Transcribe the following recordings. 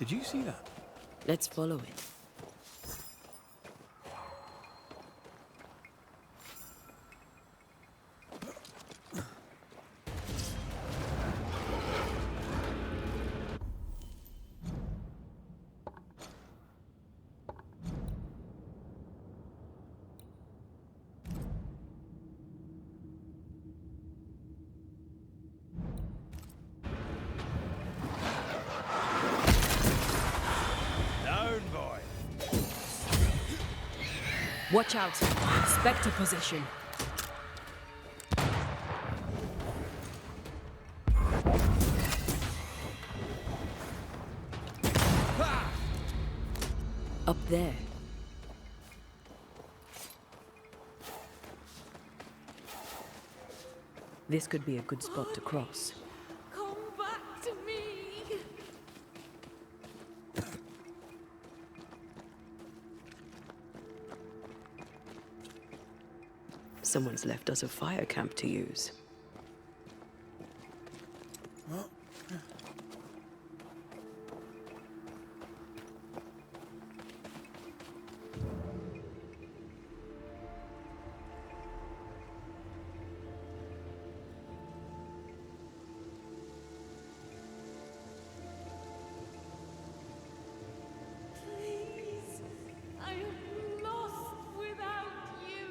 Did you see that? Let's follow it. Watch out! Spectre position. Up there. This could be a good spot to cross. Come back to me! Someone's left us a fire camp to use. Please, I am lost without you.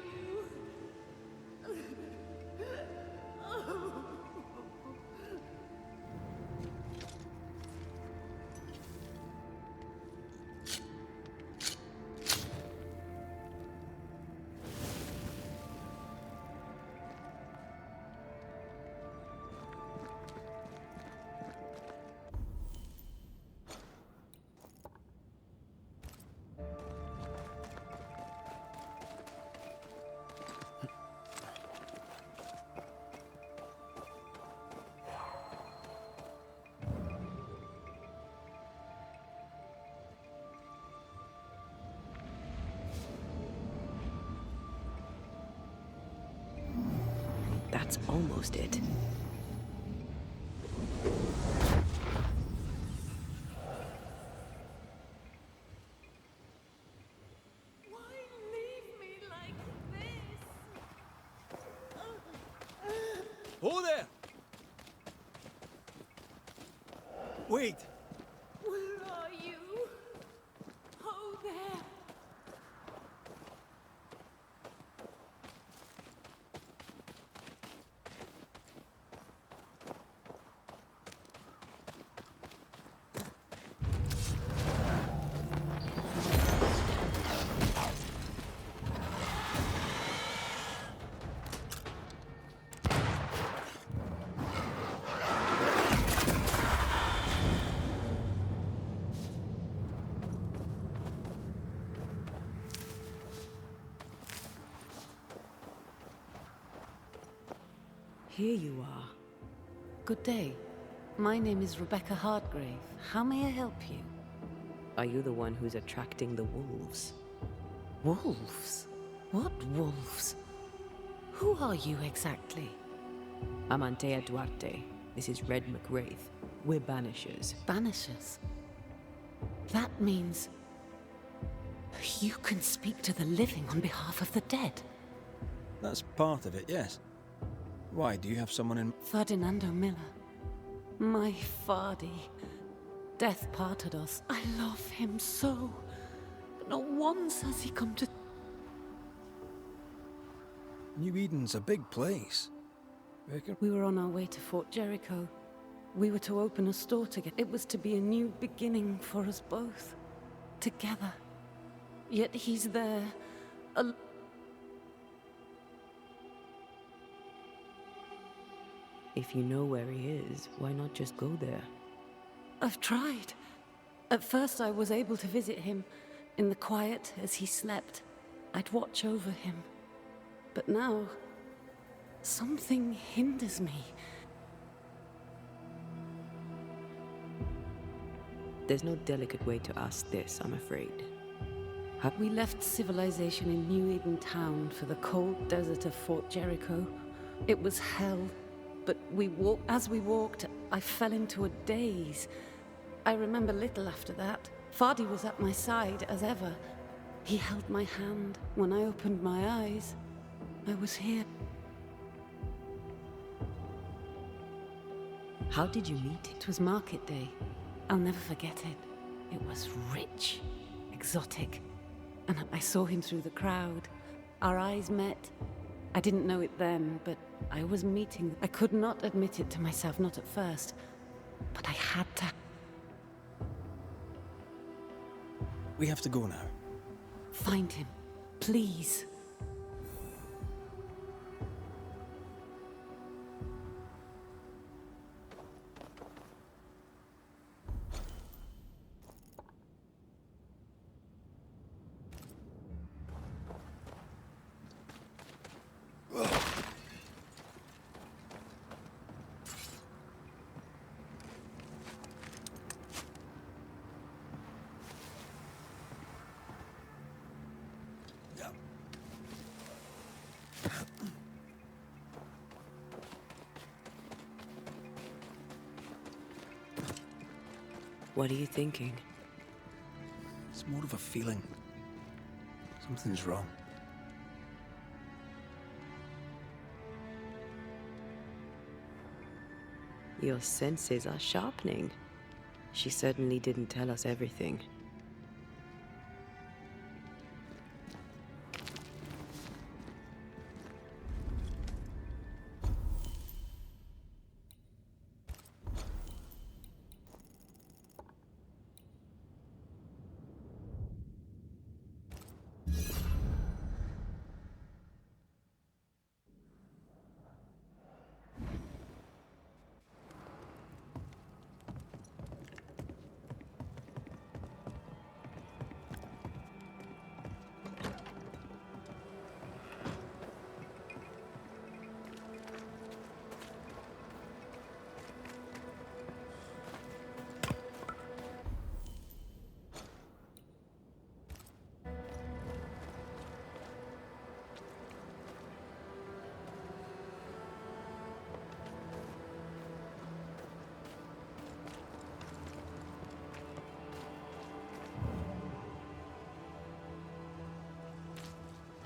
That's almost it. Why leave me like this? Oh there! Wait! Where are you? Oh, there. Here you are. Good day. My name is Rebecca Hardgrave. How may I help you? Are you the one who's attracting the wolves? Wolves? What wolves? Who are you exactly? I'm Antea Duarte. This is Red McWraith. We're Banishers. Banishers? That means you can speak to the living on behalf of the dead. That's part of it, yes. Why, do you have someone in... Ferdinando Miller. My Fardy. Death parted us. I love him so. But not once has he come to... New Eden's a big place. We were on our way to Fort Jericho. We were to open a store together. It was to be a new beginning for us both. Together. Yet he's there. If you know where he is, why not just go there? I've tried. At first I was able to visit him in the quiet as he slept. I'd watch over him. But now, something hinders me. There's no delicate way to ask this, I'm afraid. We left civilization in New Eden Town for the cold desert of Fort Jericho. It was hell, but as we walked, I fell into a daze. I remember little after that. Fardy was at my side as ever. He held my hand when I opened my eyes. I was here. How did you meet? It was market day. I'll never forget it. It was rich, exotic. And I saw him through the crowd. Our eyes met. I didn't know it then, but I was meeting. I could not admit it to myself, not at first. But I had to. We have to go now. Find him, please. What are you thinking? It's more of a feeling. Something's wrong. Your senses are sharpening. She certainly didn't tell us everything.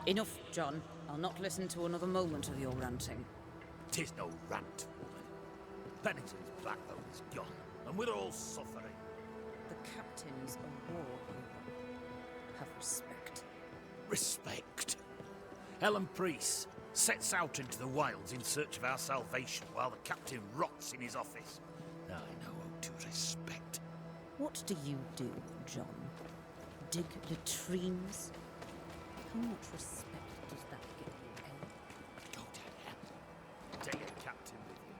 Enough, John. I'll not listen to another moment of your ranting. 'Tis no rant, woman. Pennington's back though is gone, and we're all suffering. The captain's a war hero. Have respect. Respect. Ellen Priest sets out into the wilds in search of our salvation while the captain rots in his office. I know how to respect. What do you do, John? Dig latrines? How much respect does that give you, eh? Go to hell. Take your captain with you.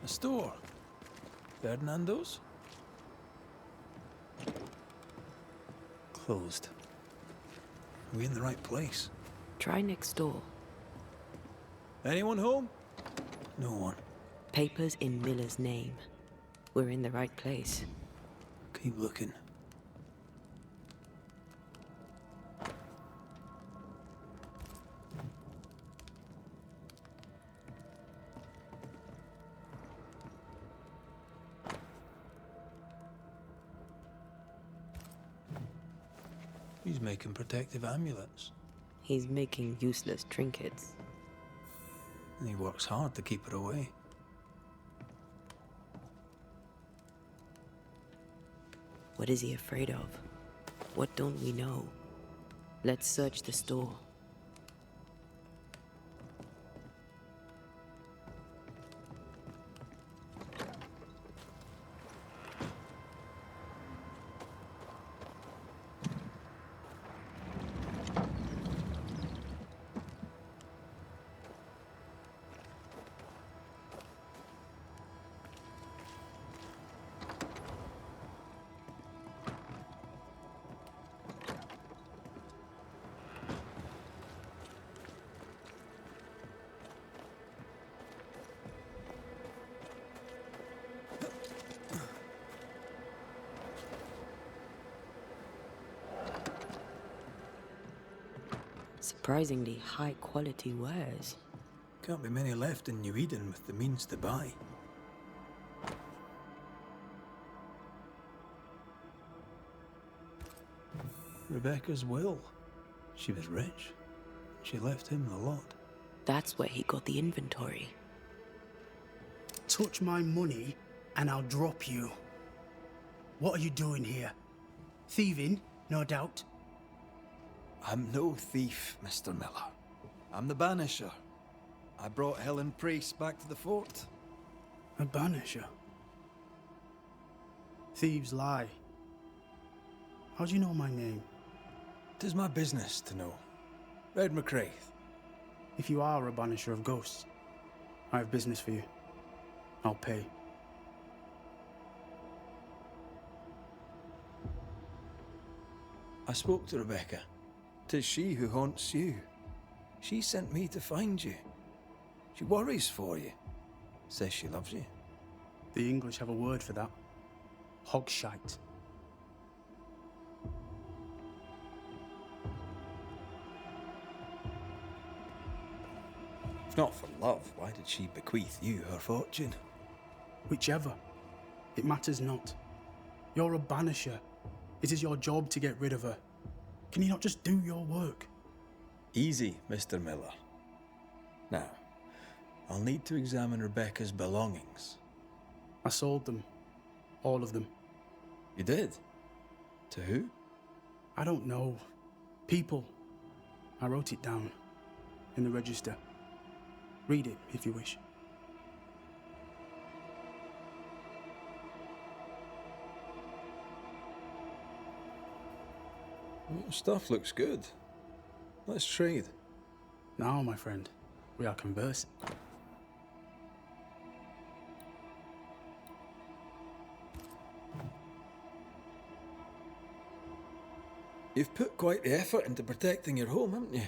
A store. Ferdinando's? Closed. Are we in the right place? Try next door. Anyone home? No one. Papers in Miller's name. We're in the right place. Keep looking. He's making protective amulets. He's making useless trinkets. And he works hard to keep it away. What is he afraid of? What don't we know? Let's search the store. Surprisingly high quality wares. Can't be many left in New Eden with the means to buy. Rebecca's will. She was rich. She left him a lot. That's where he got the inventory. Touch my money and I'll drop you. What are you doing here? Thieving, no doubt. I'm no thief, Mr. Miller. I'm the Banisher. I brought Helen Priest back to the fort. A banisher. Thieves lie. How do you know my name? 'Tis my business to know. Red McCraith. If you are a banisher of ghosts, I have business for you. I'll pay. I spoke to Rebecca. 'Tis she who haunts you. She sent me to find you. She worries for you. Says she loves you. The English have a word for that. Hogshite. If not for love, why did she bequeath you her fortune? Whichever. It matters not. You're a banisher. It is your job to get rid of her. Can you not just do your work? Easy, Mr. Miller. Now, I'll need to examine Rebecca's belongings. I sold them. All of them. You did? To who? I don't know. People. I wrote it down. In the register. Read it if you wish. Well, stuff looks good. Let's trade. Now, my friend, we are conversing. You've put quite the effort into protecting your home, haven't you?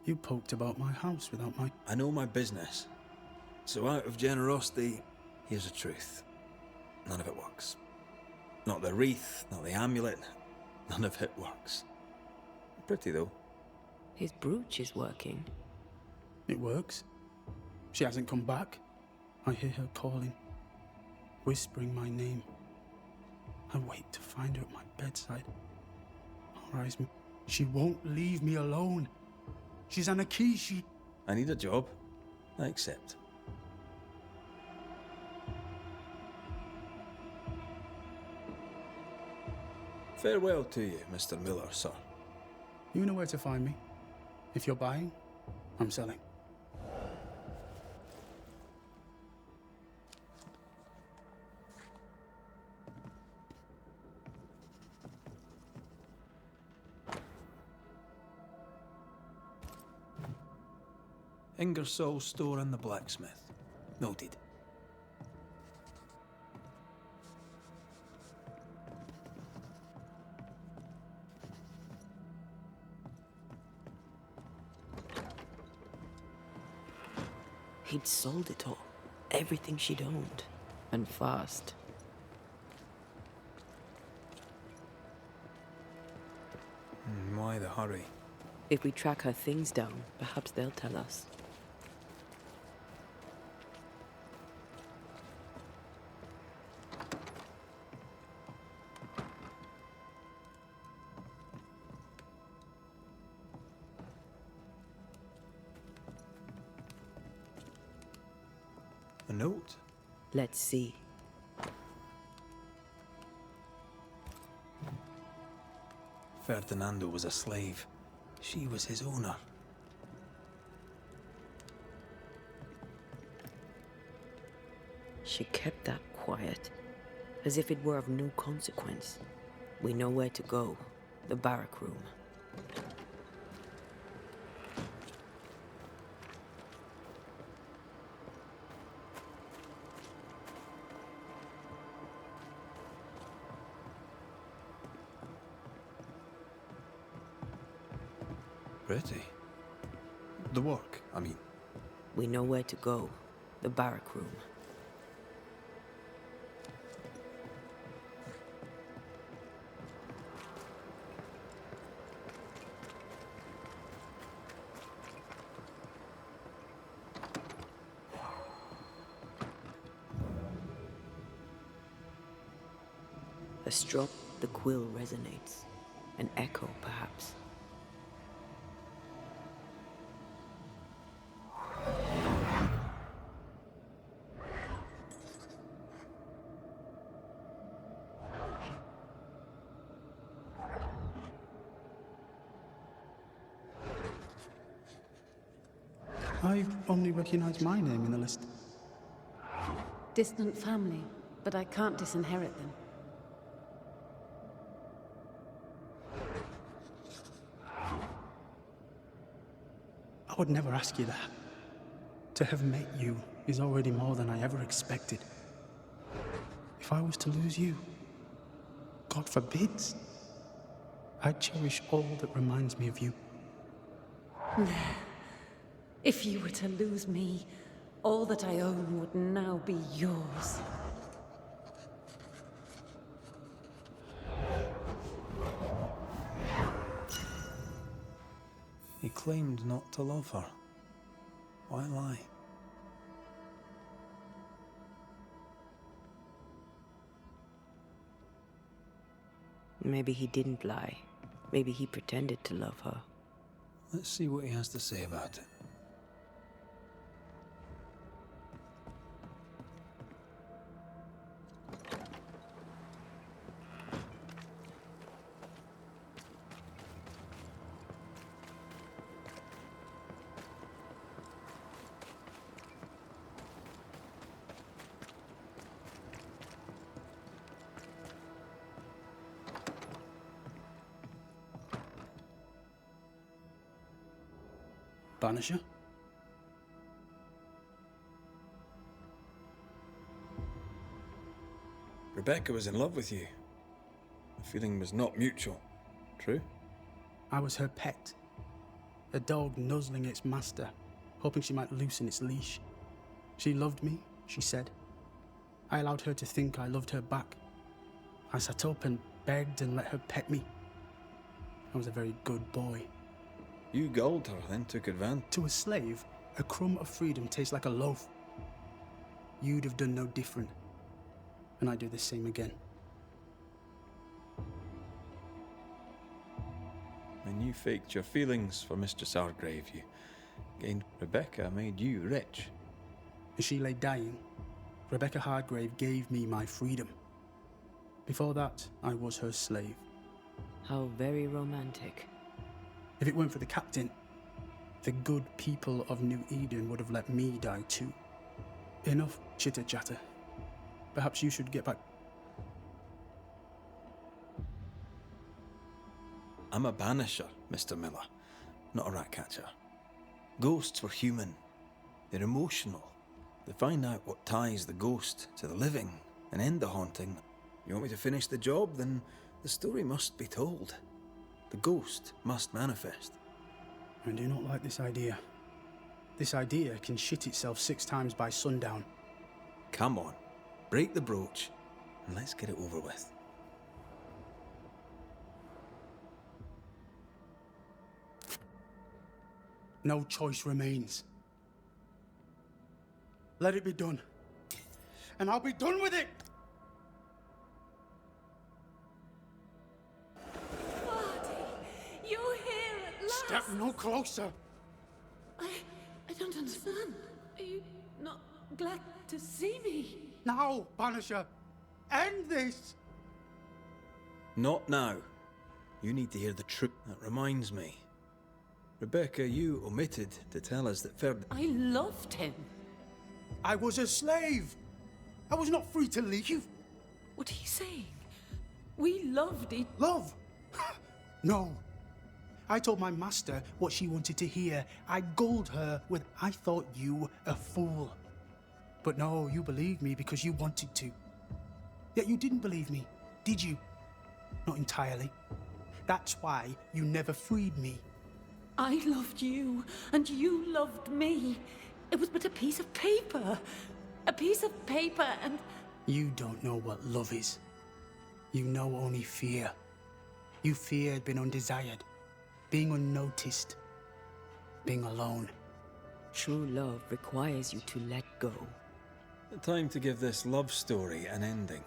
You poked about my house without my... I know my business. So out of generosity, here's the truth. None of it works. Not the wreath, not the amulet. None of it works. Pretty, though. His brooch is working. It works. She hasn't come back. I hear her calling, whispering my name. I wait to find her at my bedside. Her eyes... She won't leave me alone. She's an Akishi. I need a job. I accept. Farewell to you, Mr. Miller, sir. You know where to find me. If you're buying, I'm selling. Ingersoll store and the blacksmith. Noted. He'd sold it all. Everything she'd owned. And fast. Why the hurry? If we track her things down, perhaps they'll tell us. A note? Let's see. Ferdinando was a slave. She was his owner. She kept that quiet, as if it were of no consequence. We know where to go. The barrack room. Pretty. The work, I mean. We know where to go. The barrack room. A stroke, the quill resonates. An echo, perhaps. I only recognize my name in the list. Distant family, but I can't disinherit them. I would never ask you that. To have met you is already more than I ever expected. If I was to lose you, God forbids, I'd cherish all that reminds me of you. If you were to lose me, all that I own would now be yours. He claimed not to love her. Why lie? Maybe he didn't lie. Maybe he pretended to love her. Let's see what he has to say about it. Banisher? Rebecca was in love with you. The feeling was not mutual. True? I was her pet. A dog nuzzling its master, hoping she might loosen its leash. She loved me, she said. I allowed her to think I loved her back. I sat up and begged and let her pet me. I was a very good boy. You gulled her, then took advantage. To a slave, a crumb of freedom tastes like a loaf. You'd have done no different, and I'd do the same again. When you faked your feelings for Mistress Argrave, you gained. Rebecca made you rich. As she lay dying, Rebecca Hardgrave gave me my freedom. Before that, I was her slave. How very romantic. If it weren't for the captain, the good people of New Eden would have let me die too. Enough chitter-chatter. Perhaps you should get back. I'm a banisher, Mr. Miller, not a rat catcher. Ghosts were human. They're emotional. They find out what ties the ghost to the living and end the haunting. You want me to finish the job? Then the story must be told. The ghost must manifest. I do not like this idea. This idea can shit itself 6 times by sundown. Come on, break the brooch, and let's get it over with. No choice remains. Let it be done. And I'll be done with it! You're here at last! Step no closer! I don't understand. Are you not glad to see me? Now, Banisher! End this! Not now. You need to hear the truth. That reminds me. Rebecca, you omitted to tell us that I loved him. I was a slave! I was not free to leave. What are you saying? We loved each... Love? No. I told my master what she wanted to hear. I gulled her with, I thought you a fool. But no, you believed me because you wanted to. Yet you didn't believe me, did you? Not entirely. That's why you never freed me. I loved you, and you loved me. It was but a piece of paper. A piece of paper, and... You don't know what love is. You know only fear. You feared being undesired, being unnoticed, being alone. True love requires you to let go. Time to give this love story an ending.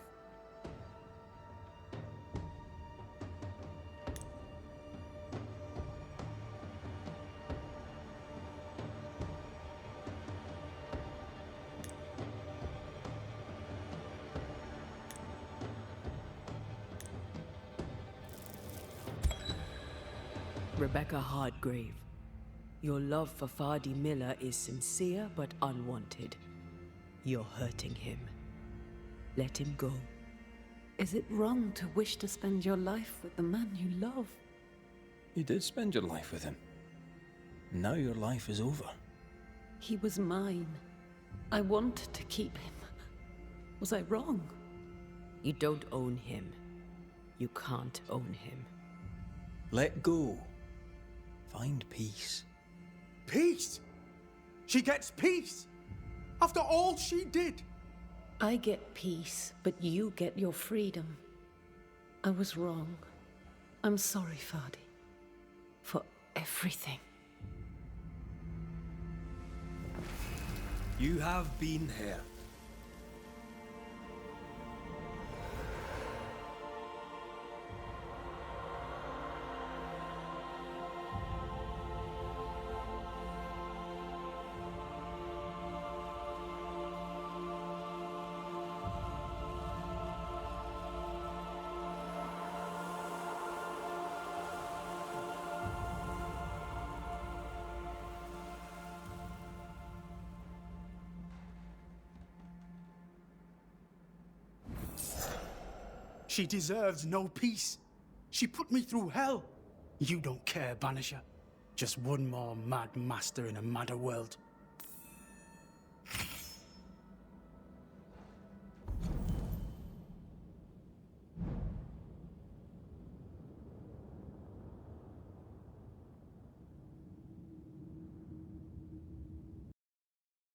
Rebecca Hardgrave. Your love for Fardy Miller is sincere but unwanted. You're hurting him. Let him go. Is it wrong to wish to spend your life with the man you love? You did spend your life with him. Now your life is over. He was mine. I wanted to keep him. Was I wrong? You don't own him. You can't own him. Let go. Find peace. Peace? She gets peace? After all she did? I get peace, but you get your freedom. I was wrong. I'm sorry, Fardy. For everything. You have been hurt. She deserves no peace. She put me through hell. You don't care, Banisher. Just one more mad master in a madder world.